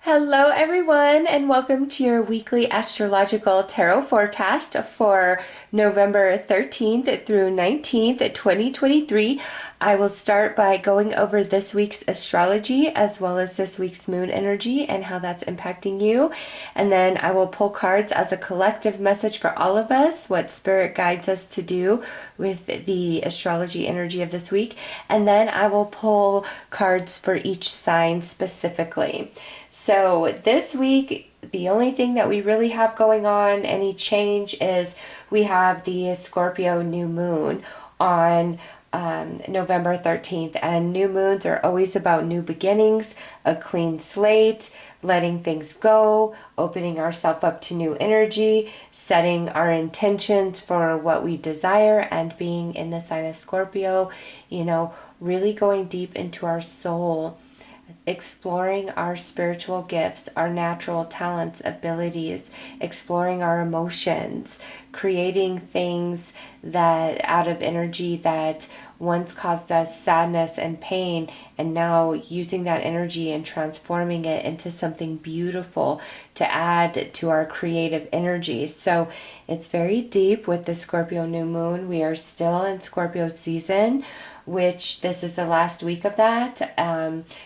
Hello, everyone, and welcome to your weekly astrological tarot forecast for November 13th through 19th, 2023. I will start by going over this week's astrology as well as this week's moon energy and how that's impacting you. And then I will pull cards as a collective message for all of us, what spirit guides us to do with the astrology energy of this week. And then I will pull cards for each sign specifically. So this week, the only thing that we really have going on, any change, is we have the Scorpio new moon on November 13th. And new moons are always about new beginnings, a clean slate, letting things go, opening ourselves up to new energy, setting our intentions for what we desire, and being in the sign of Scorpio, really going deep into our soul, exploring our spiritual gifts, our natural talents, abilities, exploring our emotions, creating things that out of energy that once caused us sadness and pain, and now using that energy and transforming it into something beautiful to add to our creative energy. So it's very deep with the Scorpio new moon. We are still in Scorpio season, which this is the last week of that.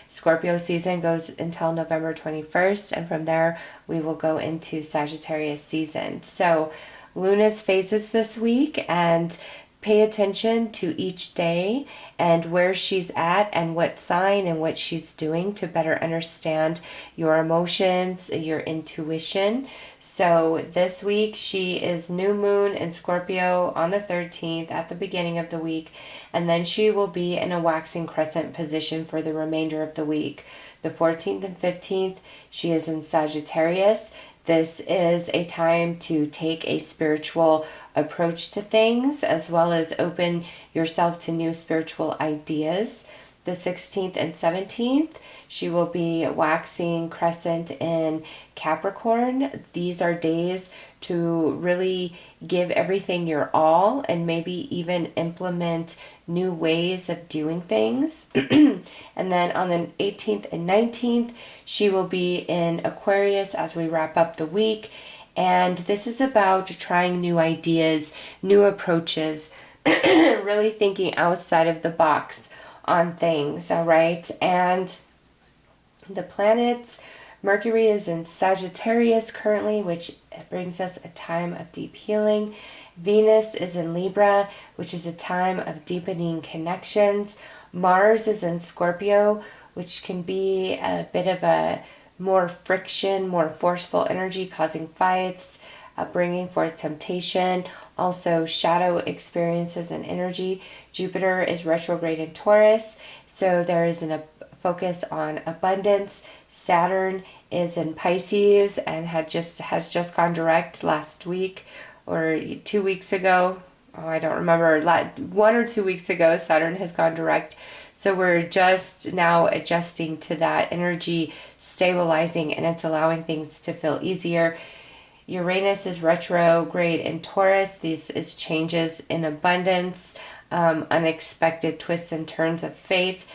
Scorpio season goes until November 21st, and from there we will go into Sagittarius season. So Luna's phases this week, and pay attention to each day and where she's at and what sign and what she's doing to better understand your emotions, your intuition. So this week she is new moon in Scorpio on the 13th at the beginning of the week, and then she will be in a waxing crescent position for the remainder of the week. The 14th and 15th she is in Sagittarius. This is a time to take a spiritual approach to things as well as open yourself to new spiritual ideas. The 16th and 17th, she will be waxing crescent in Capricorn. These are days to really give everything your all and maybe even implement new ways of doing things. And then on the 18th and 19th, she will be in Aquarius as we wrap up the week. And this is about trying new ideas, new approaches, really thinking outside of the box on things, all right? And the planets, Mercury is in Sagittarius currently, which brings us a time of deep healing. Venus is in Libra, which is a time of deepening connections. Mars is in Scorpio, which can be a bit of a more friction, more forceful energy, causing fights, bringing forth temptation, also shadow experiences and energy. Jupiter is retrograde in Taurus, so there is a focus on abundance. Saturn is in Pisces and has just gone direct last week or 2 weeks ago. Oh, I don't remember. 1 or 2 weeks ago, Saturn has gone direct. So we're just now adjusting to that energy, stabilizing, and it's allowing things to feel easier. Uranus is retrograde in Taurus. This is changes in abundance, unexpected twists and turns of fate.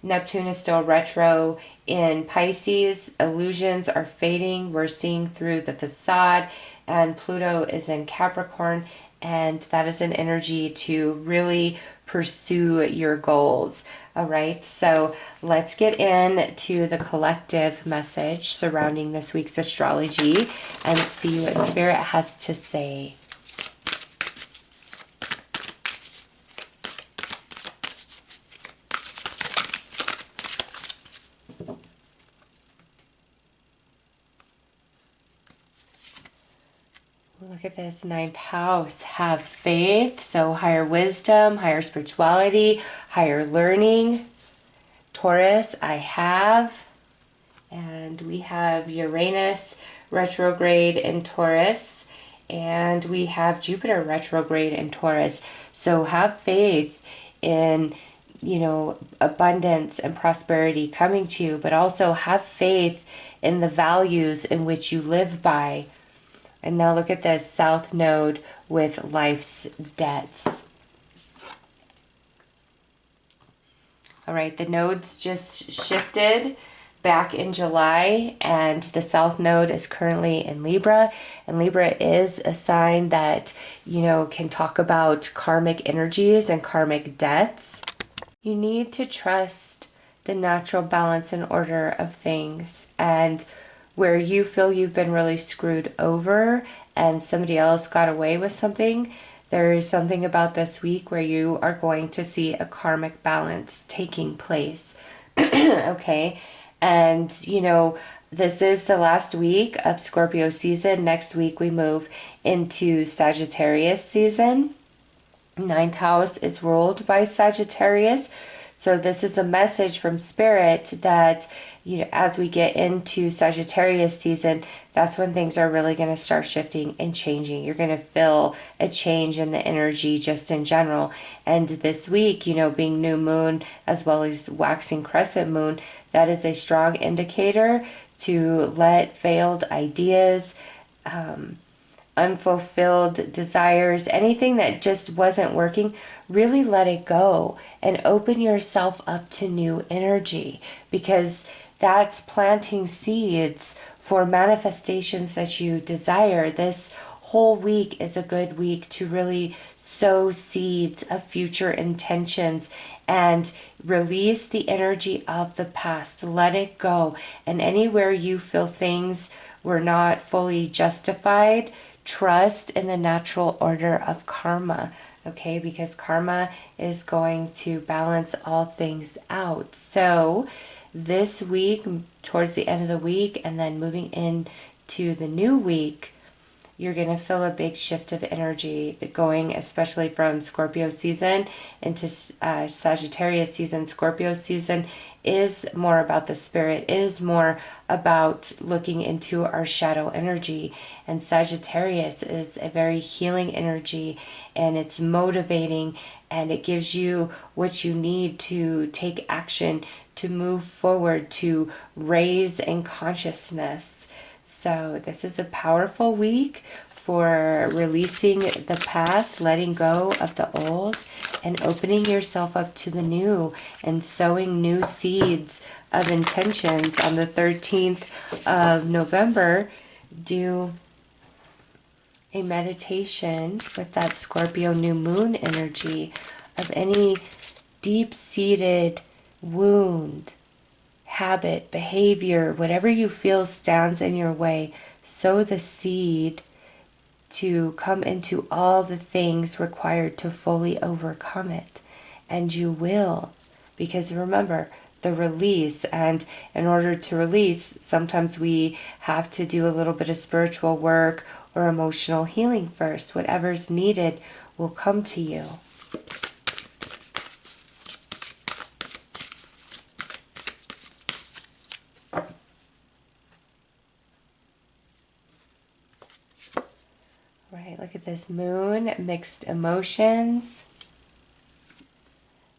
Neptune is still retro in Pisces. Illusions are fading. We're seeing through the facade. And Pluto is in Capricorn, and that is an energy to really pursue your goals. All right, so let's get into the collective message surrounding this week's astrology and see what Spirit has to say. Look at this, 9th house. Have faith, so higher wisdom, higher spirituality, higher learning. Taurus, I have. And we have Uranus retrograde in Taurus. And we have Jupiter retrograde in Taurus. So have faith in, abundance and prosperity coming to you, but also have faith in the values in which you live by. And now look at this South Node with life's debts. All right, the nodes just shifted back in July, and the South Node is currently in Libra, and Libra is a sign that, you know, can talk about karmic energies and karmic debts. You need to trust the natural balance and order of things, and where you feel you've been really screwed over and somebody else got away with something, there is something about this week where you are going to see a karmic balance taking place. Okay? And, you know, this is the last week of Scorpio season. Next week we move into Sagittarius season. Ninth house is ruled by Sagittarius. So this is a message from Spirit that, you know, as we get into Sagittarius season, that's when things are really going to start shifting and changing. You're going to feel a change in the energy just in general. And this week, you know, being new moon as well as waxing crescent moon, that is a strong indicator to let failed ideas, unfulfilled desires, anything that just wasn't working, really let it go and open yourself up to new energy, because that's planting seeds for manifestations that you desire. This whole week is a good week to really sow seeds of future intentions and release the energy of the past. Let it go. And anywhere you feel things were not fully justified, trust in the natural order of karma, okay? Because karma is going to balance all things out. So this week, towards the end of the week, and then moving into the new week, you're going to feel a big shift of energy going, especially from Scorpio season into Sagittarius season. Scorpio season is more about the spirit, is more about looking into our shadow energy. And Sagittarius is a very healing energy, and it's motivating, and it gives you what you need to take action, to move forward, to raise in consciousness. So this is a powerful week for releasing the past, letting go of the old, and opening yourself up to the new, and sowing new seeds of intentions. On the 13th of November, do a meditation with that Scorpio new moon energy of any deep-seated wound, habit, behavior, whatever you feel stands in your way. Sow the seed to come into all the things required to fully overcome it. And you will. Because remember, the release, and in order to release, sometimes we have to do a little bit of spiritual work or emotional healing first. Whatever's needed will come to you. Right, look at this moon, mixed emotions.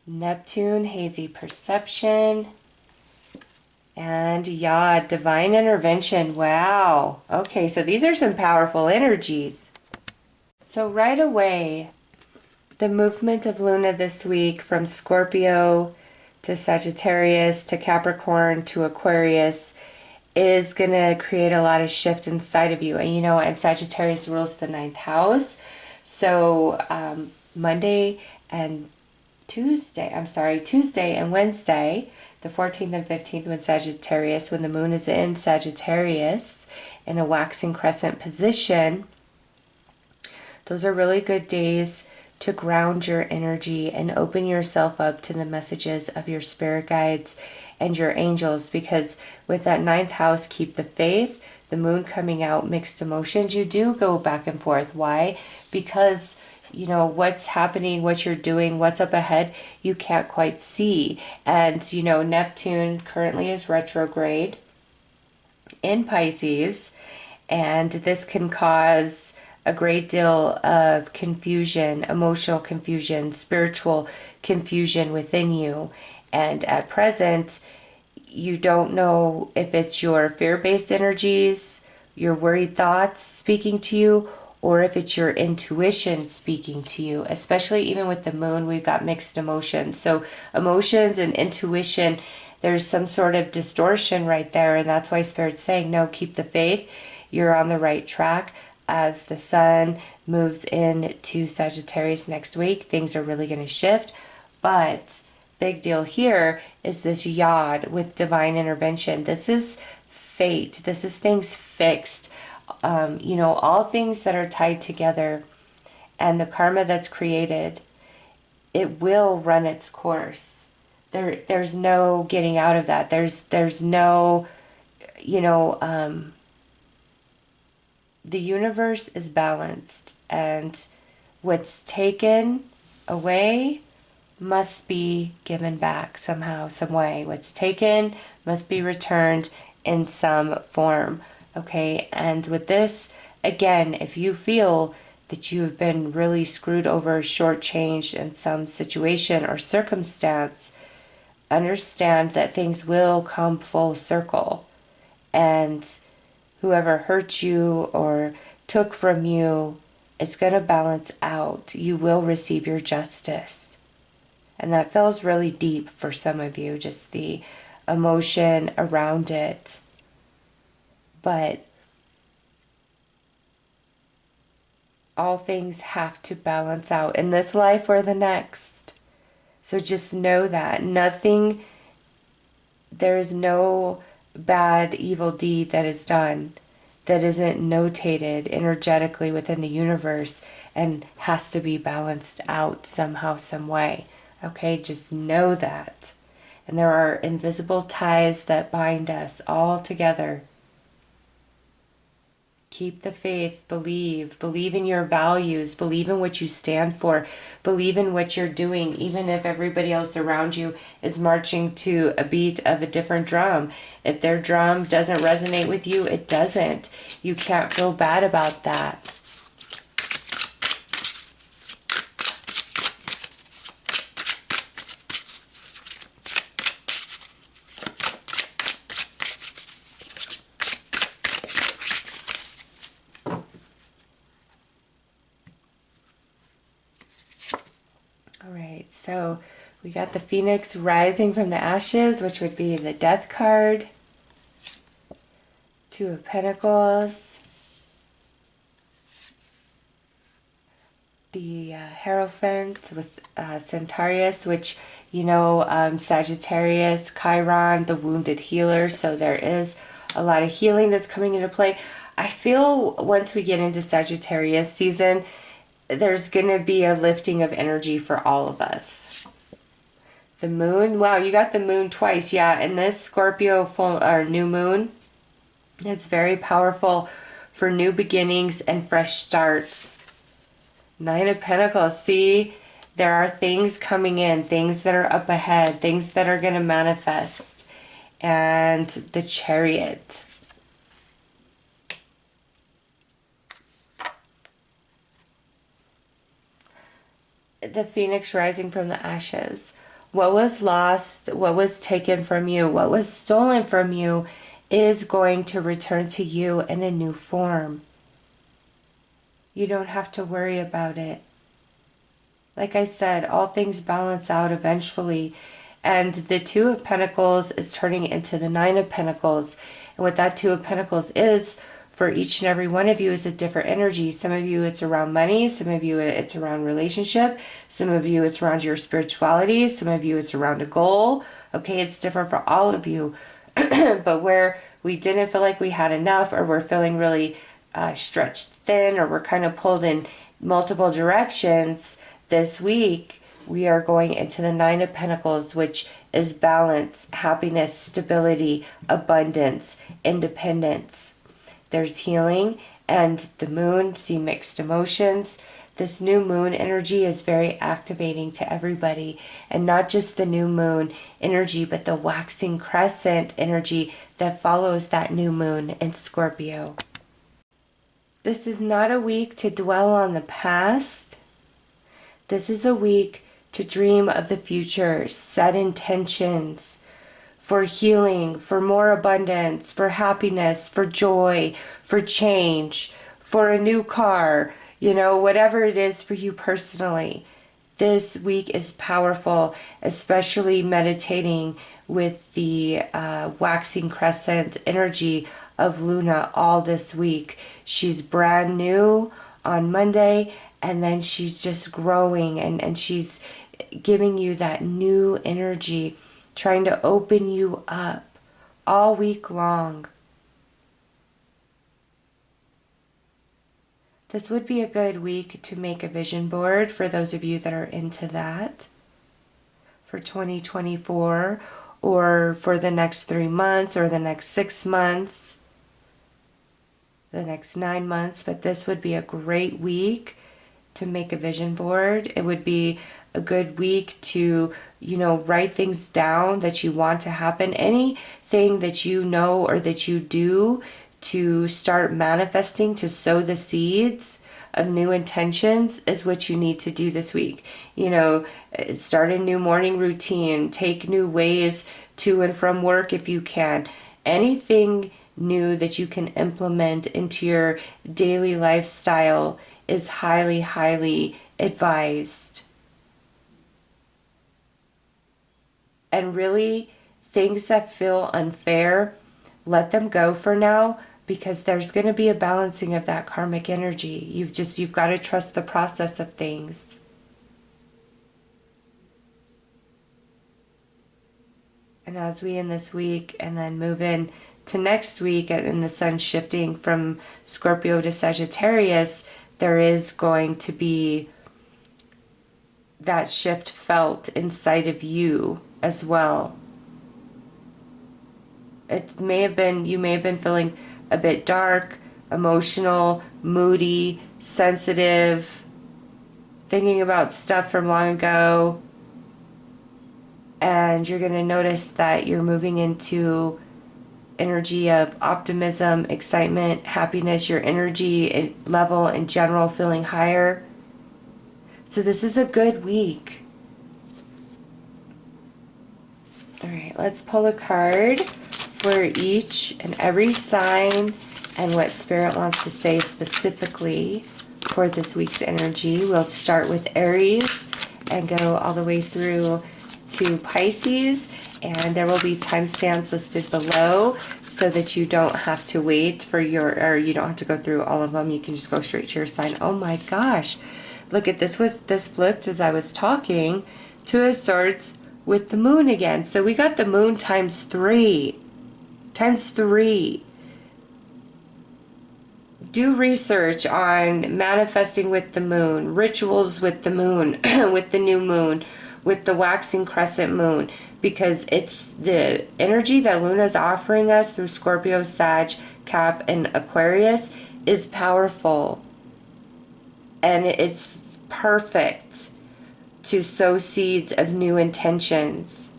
Neptune, hazy perception. And yeah, divine intervention. Wow. Okay, so these are some powerful energies. So right away, the movement of Luna this week from Scorpio to Sagittarius to Capricorn to Aquarius is going to create a lot of shift inside of you. And you know, and Sagittarius rules the 9th house. So Tuesday and Wednesday, the 14th and 15th, when the moon is in Sagittarius in a waxing crescent position, those are really good days to ground your energy and open yourself up to the messages of your spirit guides and your angels. Because with that 9th house, keep the faith, the moon coming out, mixed emotions, you do go back and forth. Why? Because you know, what's happening, what you're doing, what's up ahead, you can't quite see. And, you know, Neptune currently is retrograde in Pisces, and this can cause a great deal of confusion, emotional confusion, spiritual confusion within you. And at present, you don't know if it's your fear-based energies, your worried thoughts speaking to you, or if it's your intuition speaking to you. Especially even with the moon, we've got mixed emotions. So emotions and intuition, there's some sort of distortion right there, and that's why Spirit's saying, no, keep the faith. You're on the right track. As the sun moves into Sagittarius next week, things are really going to shift. But big deal here is this yod with divine intervention. This is fate. This is things fixed. All things that are tied together and the karma that's created, it will run its course. There's no getting out of that. There's no, the universe is balanced, and what's taken away must be given back somehow, some way. What's taken must be returned in some form. Okay, and with this, again, if you feel that you've been really screwed over, shortchanged in some situation or circumstance, understand that things will come full circle. And whoever hurt you or took from you, it's going to balance out. You will receive your justice. And that feels really deep for some of you, just the emotion around it. But all things have to balance out in this life or the next. So just know that there is no bad, evil deed that is done that isn't notated energetically within the universe and has to be balanced out somehow, some way. Okay, just know that. And there are invisible ties that bind us all together. Keep the faith, believe in your values, believe in what you stand for, believe in what you're doing, even if everybody else around you is marching to a beat of a different drum. If their drum doesn't resonate with you, it doesn't. You can't feel bad about that. So we got the Phoenix rising from the ashes, which would be the Death card. Two of Pentacles. The Hierophant with Centaurus, which, Sagittarius, Chiron, the wounded healer. So there is a lot of healing that's coming into play. I feel once we get into Sagittarius season, there's going to be a lifting of energy for all of us. The moon, wow, you got the moon twice. Yeah, and this Scorpio full or new moon is very powerful for new beginnings and fresh starts. Nine of Pentacles, see, there are things coming in, things that are up ahead, things that are going to manifest. And the Chariot. The Phoenix rising from the ashes. What was lost, what was taken from you, what was stolen from you is going to return to you in a new form. You don't have to worry about it. Like I said, all things balance out eventually. And the Two of Pentacles is turning into the Nine of Pentacles. And what that Two of Pentacles is, for each and every one of you, is a different energy. Some of you it's around money, some of you it's around relationship, some of you it's around your spirituality, some of you it's around a goal. Okay, it's different for all of you. But where we didn't feel like we had enough, or we're feeling really stretched thin, or we're kind of pulled in multiple directions, this week we are going into the Nine of Pentacles, which is balance, happiness, stability, abundance, independence. There's healing, and the moon, see mixed emotions. This new moon energy is very activating to everybody, and not just the new moon energy, but the waxing crescent energy that follows that new moon in Scorpio. This is not a week to dwell on the past. This is a week to dream of the future, set intentions for healing, for more abundance, for happiness, for joy, for change, for a new car, whatever it is for you personally. This week is powerful, especially meditating with the waxing crescent energy of Luna all this week. She's brand new on Monday, and then she's just growing, and she's giving you that new energy, trying to open you up all week long. This would be a good week to make a vision board for those of you that are into that for 2024, or for the next 3 months, or the next 6 months, the next 9 months. But this would be a great week to make a vision board. It would be a good week to, write things down that you want to happen. Anything that you know or that you do to start manifesting, to sow the seeds of new intentions, is what you need to do this week. Start a new morning routine, take new ways to and from work if you can. Anything new that you can implement into your daily lifestyle is highly, highly advised. And really, things that feel unfair, let them go for now, because there's going to be a balancing of that karmic energy. You've got to trust the process of things. And as we end this week and then move in to next week, and the sun shifting from Scorpio to Sagittarius, there is going to be that shift felt inside of you as well. You may have been feeling a bit dark, emotional, moody, sensitive, thinking about stuff from long ago. And you're going to notice that you're moving into energy of optimism, excitement, happiness, your energy level in general feeling higher. So this is a good week. All right, let's pull a card for each and every sign and what Spirit wants to say specifically for this week's energy. We'll start with Aries and go all the way through to Pisces, and there will be timestamps listed below so that you don't have to wait for you don't have to go through all of them. You can just go straight to your sign. Oh my gosh, look at this. This flipped as I was talking. Two of Swords with the moon again. So we got the moon times 3. Times 3. Do research on manifesting with the moon, rituals with the moon, with the new moon, with the waxing crescent moon, because it's the energy that Luna's offering us through Scorpio, Sag, Cap, and Aquarius is powerful. And it's perfect to sow seeds of new intentions.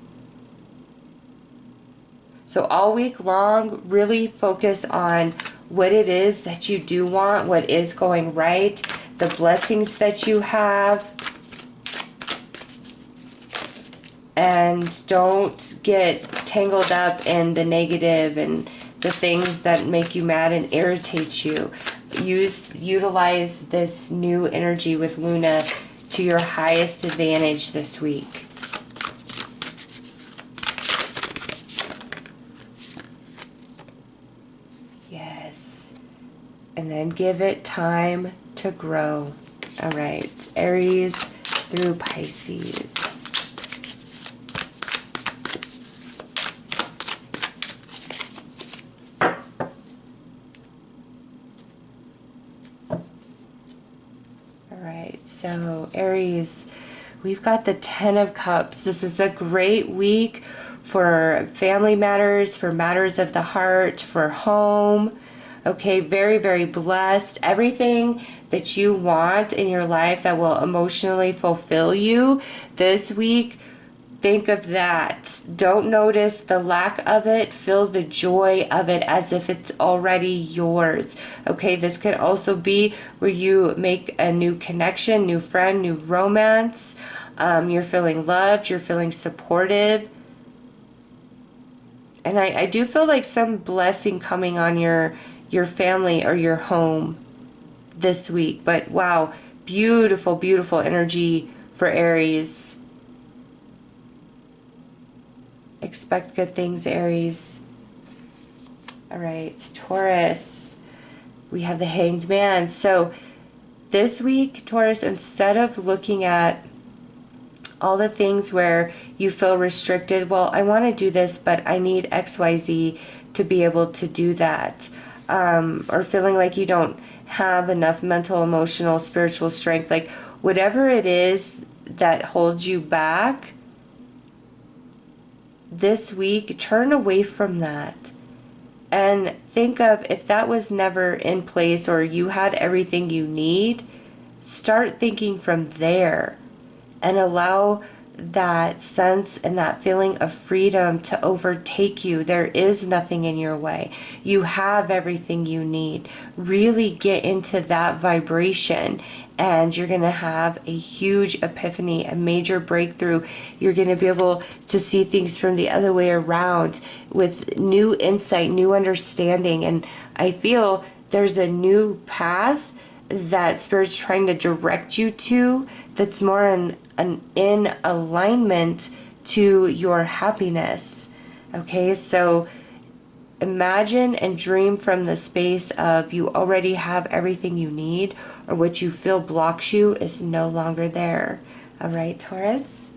So all week long, really focus on what it is that you do want, what is going right, the blessings that you have. And don't get tangled up in the negative and the things that make you mad and irritate you. Utilize this new energy with Luna to your highest advantage this week. Yes. And then give it time to grow. All right. Aries through Pisces. So Aries, we've got the 10 of Cups. This is a great week for family matters, for matters of the heart, for home. Okay, very, very blessed. Everything that you want in your life that will emotionally fulfill you this week, think of that. Don't notice the lack of it. Feel the joy of it as if it's already yours. Okay, this could also be where you make a new connection, new friend, new romance. You're feeling loved. You're feeling supported. And I do feel like some blessing coming on your family or your home this week. But wow, beautiful, beautiful energy for Aries. Expect good things, Aries. All right, Taurus. We have the Hanged Man. So this week, Taurus, instead of looking at all the things where you feel restricted, well, I want to do this, but I need XYZ to be able to do that. Or feeling like you don't have enough mental, emotional, spiritual strength. Like whatever it is that holds you back, this week, turn away from that. And think of, if that was never in place or you had everything you need, start thinking from there and allow that sense and that feeling of freedom to overtake you. There is nothing in your way. You have everything you need. Really get into that vibration and you're going to have a huge epiphany, a major breakthrough. You're going to be able to see things from the other way around with new insight, new understanding. And I feel there's a new path that Spirit's trying to direct you to that's more in alignment to your happiness. Okay, so imagine and dream from the space of you already have everything you need, or what you feel blocks you is no longer there. All right, Taurus.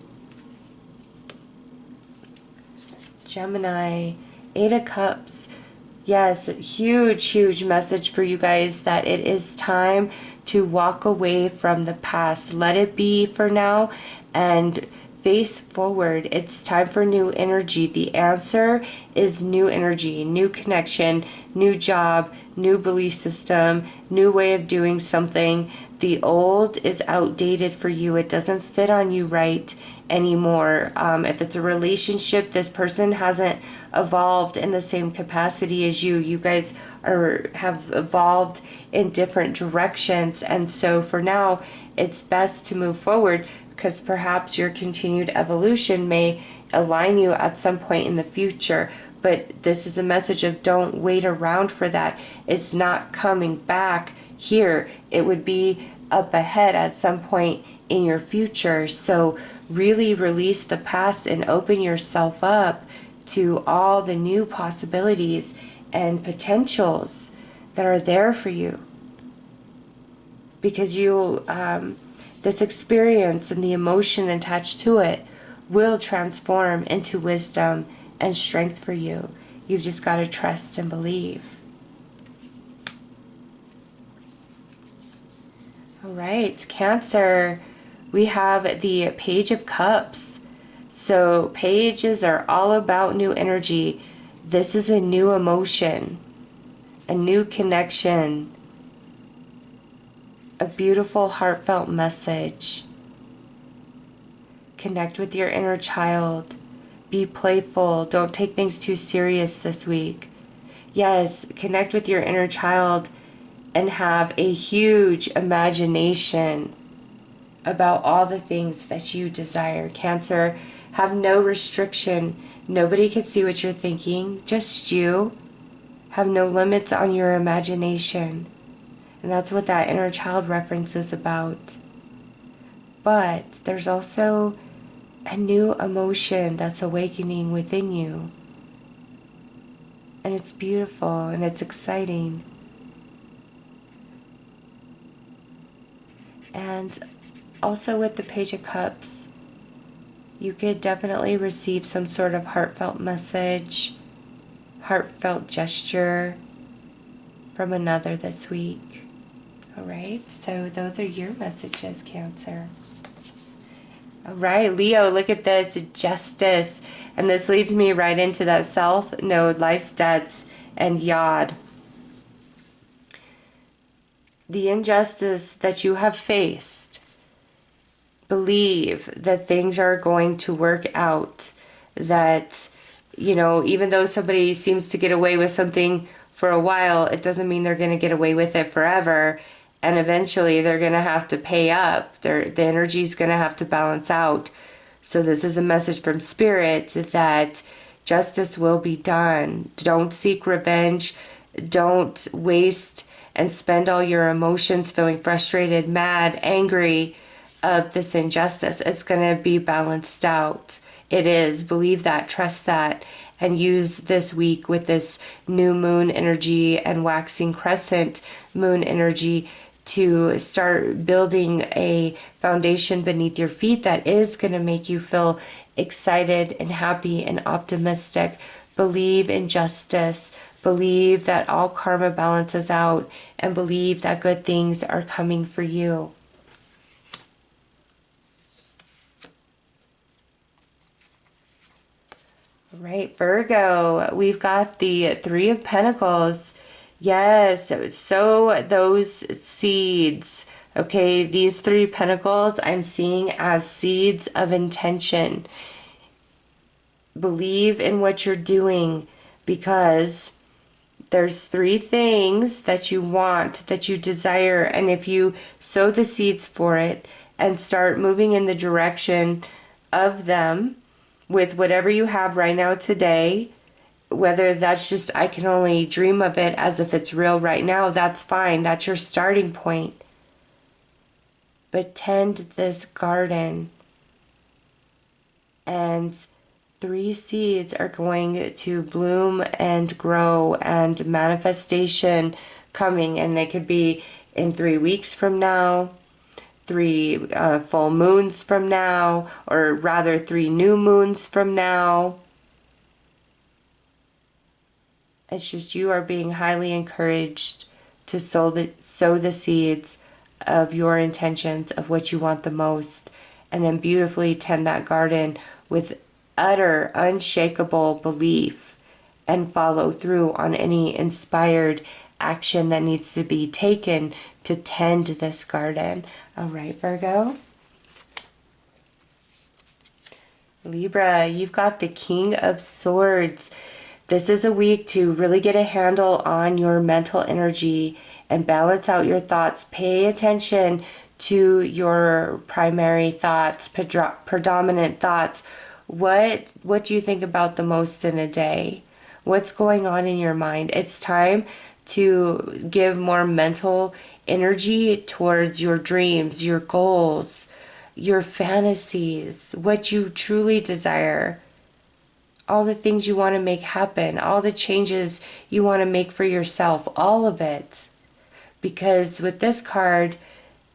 Gemini, Eight of Cups. Yes, huge message for you guys that it is time to walk away from the past. Let it be for now and face forward. It's time for new energy. The answer is new energy, new connection, new job, new belief system, new way of doing something. The old is outdated for you. It doesn't fit on you right anymore. If it's a relationship, this person hasn't evolved in the same capacity as you. You guys have evolved in different directions, and so for now it's best to move forward, because perhaps your continued evolution may align you at some point in the future. But this is a message of don't wait around for that. It's not coming back here. It would be up ahead at some point in your future. So really release the past and open yourself up to all the new possibilities and potentials that are there for you. Because you, this experience and the emotion attached to it will transform into wisdom and strength for you. You've just got to trust and believe. All right, Cancer. We have the Page of Cups. So pages are all about new energy. This is a new emotion, a new connection, a beautiful heartfelt message. Connect with your inner child. Be playful. Don't take things too serious this week. Yes, connect with your inner child and have a huge imagination about all the things that you desire. Cancer, have no restriction. Nobody can see what you're thinking, just you. Have no limits on your imagination. And that's what that inner child reference is about. But there's also a new emotion that's awakening within you. And it's beautiful and it's exciting. And also with the Page of Cups, you could definitely receive some sort of heartfelt message, heartfelt gesture from another this week. All right, so those are your messages, Cancer. All right, Leo, look at this, Justice. And this leads me right into that South Node, Life's Debts, and Yod. The injustice that you have faced, believe that things are going to work out. That, you know, even though somebody seems to get away with something for a while, it doesn't mean they're going to get away with it forever. And eventually they're going to have to pay up. The energy is going to have to balance out. So this is a message from Spirit that justice will be done. Don't seek revenge. Don't waste and spend all your emotions feeling frustrated, mad, angry, of this injustice. It's going to be balanced out. It is. Believe that, trust that, and use this week with this new moon energy and waxing crescent moon energy to start building a foundation beneath your feet that is going to make you feel excited and happy and optimistic. Believe in justice. Believe that all karma balances out, and believe that good things are coming for you. All right, Virgo, we've got the Three of Pentacles. Yes, sow those seeds. Okay, these three pentacles I'm seeing as seeds of intention. Believe in what you're doing, because there's three things that you want, that you desire, and if you sow the seeds for it and start moving in the direction of them with whatever you have right now today, whether that's just, I can only dream of it as if it's real right now, that's fine. That's your starting point. But tend this garden, and 3 seeds are going to bloom and grow, and manifestation coming, and they could be in 3 weeks from now, 3 full moons from now, or rather 3 new moons from now. It's just you are being highly encouraged to sow the seeds of your intentions, of what you want the most, and then beautifully tend that garden with utter unshakable belief, and follow through on any inspired action that needs to be taken to tend this garden. All right, Virgo. Libra, you've got the King of Swords. This is a week to really get a handle on your mental energy and balance out your thoughts. Pay attention to your primary thoughts, predominant thoughts. What do you think about the most in a day? What's going on in your mind? It's time to give more mental energy towards your dreams, your goals, your fantasies, what you truly desire, all the things you want to make happen, all the changes you want to make for yourself, all of it. Because with this card,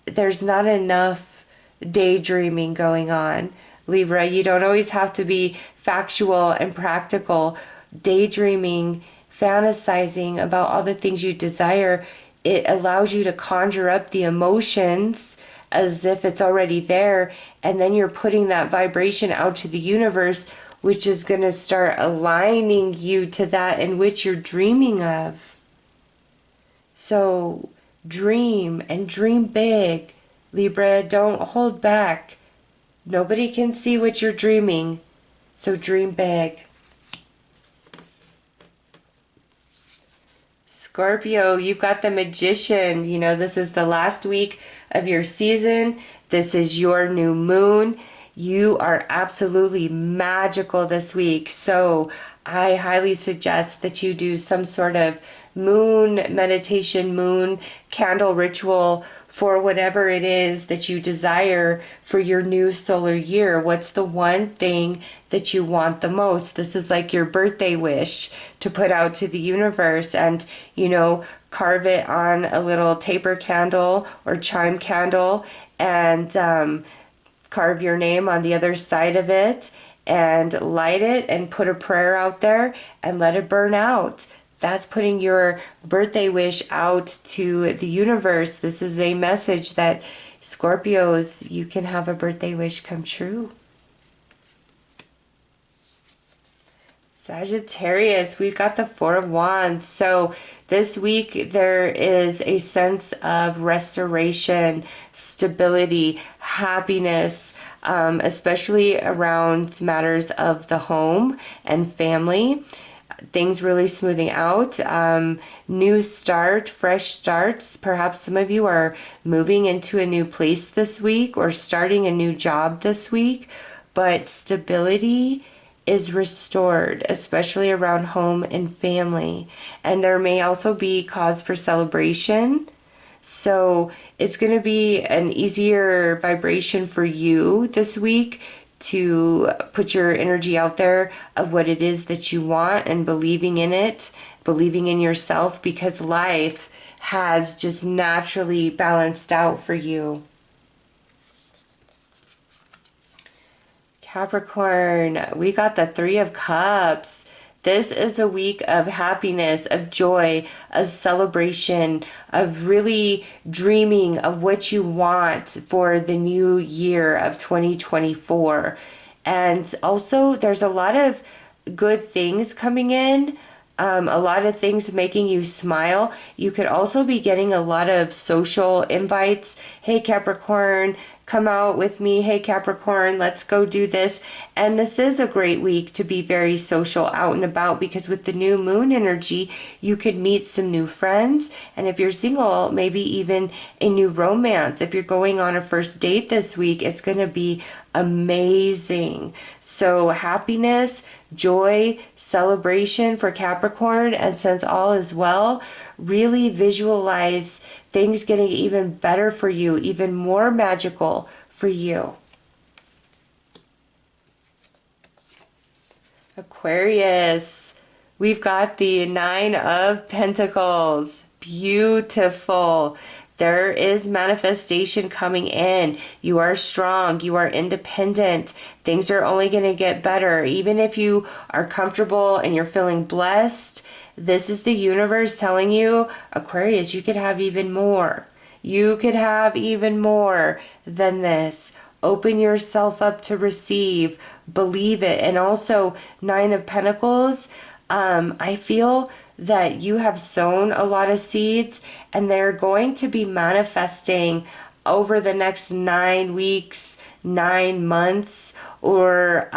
there's not enough daydreaming going on. Libra, you don't always have to be factual and practical. Daydreaming, fantasizing about all the things you desire, it allows you to conjure up the emotions as if it's already there, and then you're putting that vibration out to the universe, which is going to start aligning you to that in which you're dreaming of. So dream, and dream big. Libra, don't hold back. Nobody can see what you're dreaming, so dream big. Scorpio, you've got the Magician. You know, this is the last week of your season. This is your new moon. You are absolutely magical this week. So I highly suggest that you do some sort of moon meditation, moon candle ritual for whatever it is that you desire for your new solar year. What's the one thing that you want the most? This is like your birthday wish to put out to the universe, and, you know, carve it on a little taper candle or chime candle, and carve your name on the other side of it, and light it and put a prayer out there and let it burn out. That's putting your birthday wish out to the universe. This is a message that Scorpios, you can have a birthday wish come true. Sagittarius, we've got the Four of Wands. So this week there is a sense of restoration, stability, happiness, especially around matters of the home and family. Things really smoothing out, new start, fresh starts. Perhaps some of you are moving into a new place this week or starting a new job this week, but stability is restored, especially around home and family. And there may also be cause for celebration. So it's going to be an easier vibration for you this week to put your energy out there of what it is that you want and believing in it, believing in yourself, because life has just naturally balanced out for you. Capricorn, we got the Three of Cups. This is a week of happiness, of joy, of celebration, of really dreaming of what you want for the new year of 2024. And also, there's a lot of good things coming in. A lot of things making you smile. You could also be getting a lot of social invites. Hey, Capricorn, come out with me. Hey, Capricorn, let's go do this. And this is a great week to be very social out and about, because with the new moon energy, you could meet some new friends. And if you're single, maybe even a new romance. If you're going on a first date this week, it's going to be amazing. So happiness, joy, celebration for Capricorn. And since all is well, really visualize things getting even better for you, even more magical for you. Aquarius, we've got the Nine of Pentacles. Beautiful. There is manifestation coming in. You are strong. You are independent. Things are only going to get better. Even if you are comfortable and you're feeling blessed, this is the universe telling you, Aquarius, you could have even more. You could have even more than this. Open yourself up to receive. Believe it. And also, Nine of Pentacles, I feel that you have sown a lot of seeds and they're going to be manifesting over the next 9 weeks, 9 months, or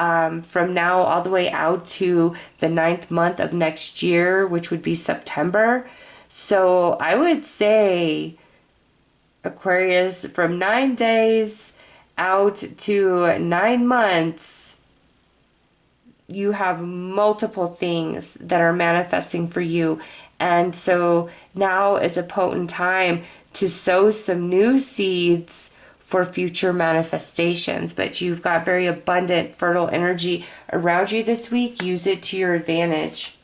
from now all the way out to the 9th month of next year, which would be September. So I would say, Aquarius, from 9 days out to 9 months, you have multiple things that are manifesting for you. And so now is a potent time to sow some new seeds for future manifestations. But you've got very abundant, fertile energy around you this week. Use it to your advantage.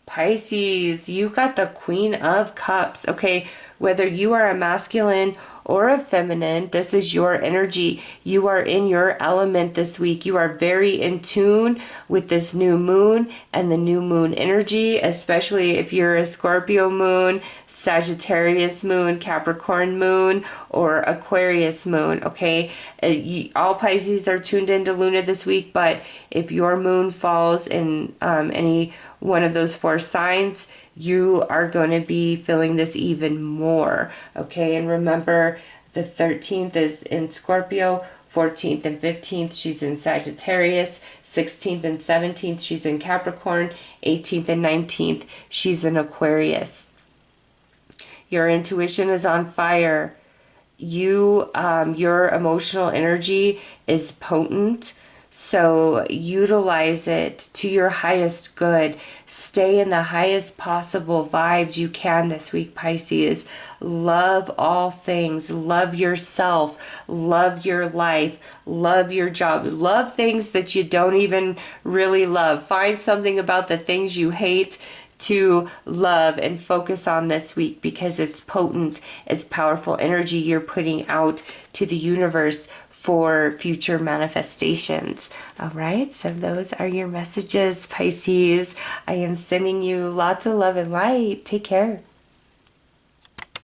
Pisces, you got the Queen of Cups. Okay, whether you are a masculine or a feminine, this is your energy. You are in your element this week. You are very in tune with this new moon and the new moon energy, especially if you're a Scorpio moon, Sagittarius moon, Capricorn moon, or Aquarius moon, okay? All Pisces are tuned into Luna this week, but if your moon falls in any one of those 4 signs, you are going to be feeling this even more, okay? And remember, the 13th is in Scorpio, 14th and 15th, she's in Sagittarius, 16th and 17th, she's in Capricorn, 18th and 19th, she's in Aquarius. Your intuition is on fire. Your emotional energy is potent. So utilize it to your highest good. Stay in the highest possible vibes you can this week, Pisces. Love all things. Love yourself. Love your life. Love your job. Love things that you don't even really love. Find something about the things you hate to love and focus on this week, because it's potent, it's powerful energy you're putting out to the universe for future manifestations. All right, so those are your messages, Pisces. I am sending you lots of love and light. Take care.